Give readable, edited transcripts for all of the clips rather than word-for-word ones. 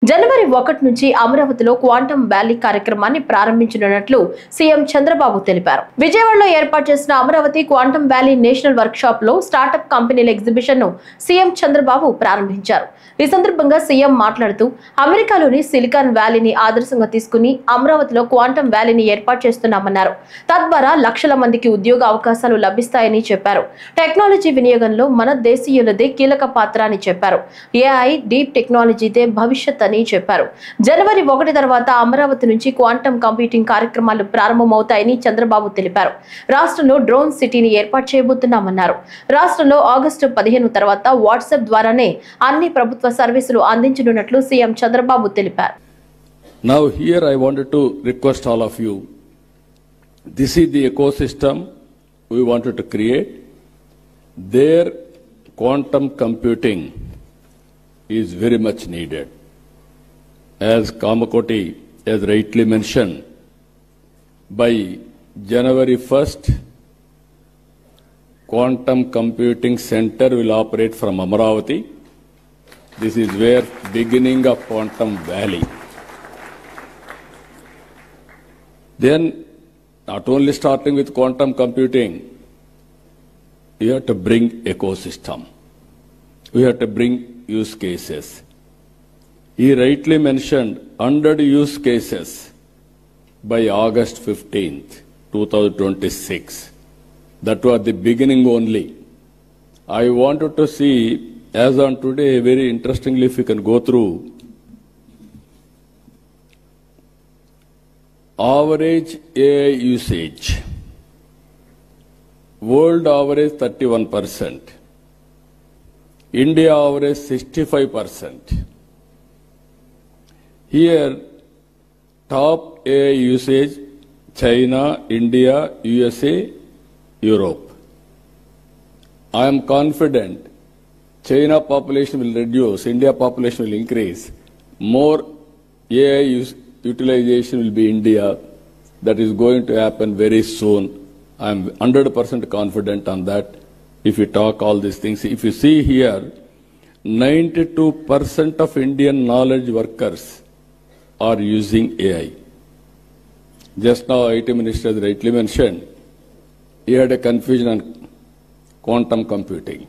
జనవరి 1 నుంచి అమరావతిలో quantum valley కార్యక్రమాన్ని ప్రారంభించనున్నట్లు సీఎం చంద్రబాబు తెలిపారు. విజయవాడలో ఏర్పాటు చేసిన Amaravati quantum valley national work shop లో స్టార్టప్ కంపెనీల ఎగ్జిబిషన్ ను సీఎం చంద్రబాబు ప్రారంభించారు. ఈ సందర్భంగా సీఎం మాట్లాడుతూ అమెరికాలోని సిలికాన్ వ్యాలీని ఆదర్శంగా తీసుకుని అమరావతిలో క్వాంటమ్ వ్యాలీని ఏర్పాటు చేస్తున్నామన్నారు. తద్వారా లక్షల మందికి ఉద్యోగ అవకాశాలు లభిస్తాయని చెప్పారు. టెక్నాలజీ వినియోగంలో మన దేశీయులదే కీలక పాత్ర అని చెప్పారు. ఏఐ డీప్ టెక్నాలజీదే భవిష్యత్ అని చెప్పారు. జనవరి 1 తర్వాత అమరావతి నుంచి క్వాంటమ్ కంప్యూటింగ్ కార్యక్రమాలు ప్రారంభమవుతాయని చంద్రబాబు తెలిపారు. రాష్ట్రంలో డ్రోన్ సిటీని ఏర్పాటు చేయబోతున్నామన్నారు. రాష్ట్రంలో ఆగస్టు 15 తర్వాత వాట్సాప్ ద్వారానే అన్ని ప్రభుత్వ సర్వీసులు అందించనున్నట్లు సీఎం చంద్రబాబు తెలిపారు. Now here I wanted to request all of you. This is the ecosystem we wanted to create. There quantum computing is very much needed. As Kamakoti has rightly mentioned, by January 1st, Quantum Computing Center will operate from Amaravati. This is where beginning of Quantum Valley. Then, not only starting with quantum computing, you have to bring ecosystem. We have to bring use cases. He rightly mentioned 100 use cases by August 15th, 2026. That was the beginning only. I wanted to see, as on today, very interestingly, if you can go through, average AI usage. World average 31%. India average 65%. Here, top AI usage, China, India, USA, Europe. I am confident China population will reduce, India population will increase. More AI utilization will be India. That is going to happen very soon. I am 100% confident on that. If you talk all these things, if you see here, 92% of Indian knowledge workers are using AI. Just now, IT Minister has rightly mentioned, he had a confusion on quantum computing.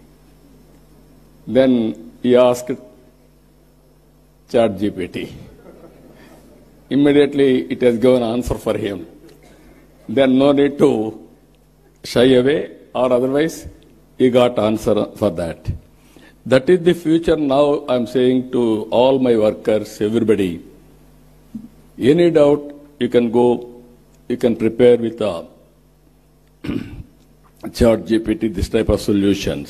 Then he asked ChatGPT. Immediately, it has given answer for him. Then no need to shy away, or otherwise, he got answer for that. That is the future. Now I am saying to all my workers, everybody, any doubt, you can go, you can prepare with a ChatGPT, this type of solutions.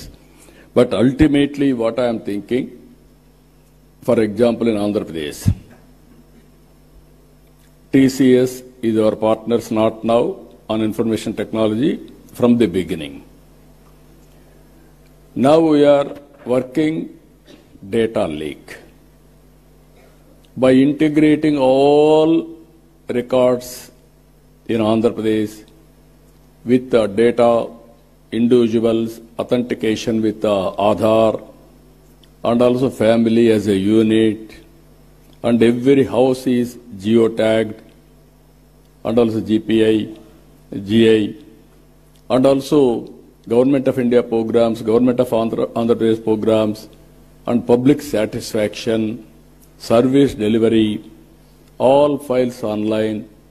But ultimately, what I am thinking, for example, in Andhra Pradesh, TCS is our partners, not now, on information technology from the beginning. Now we are working data lake. By integrating all records in Andhra Pradesh with data, individuals, authentication with Aadhaar, and also family as a unit, and every house is geotagged, and also GPI, GI, and also Government of India programs, Government of Andhra Pradesh programs, and public satisfaction, service delivery, all files online,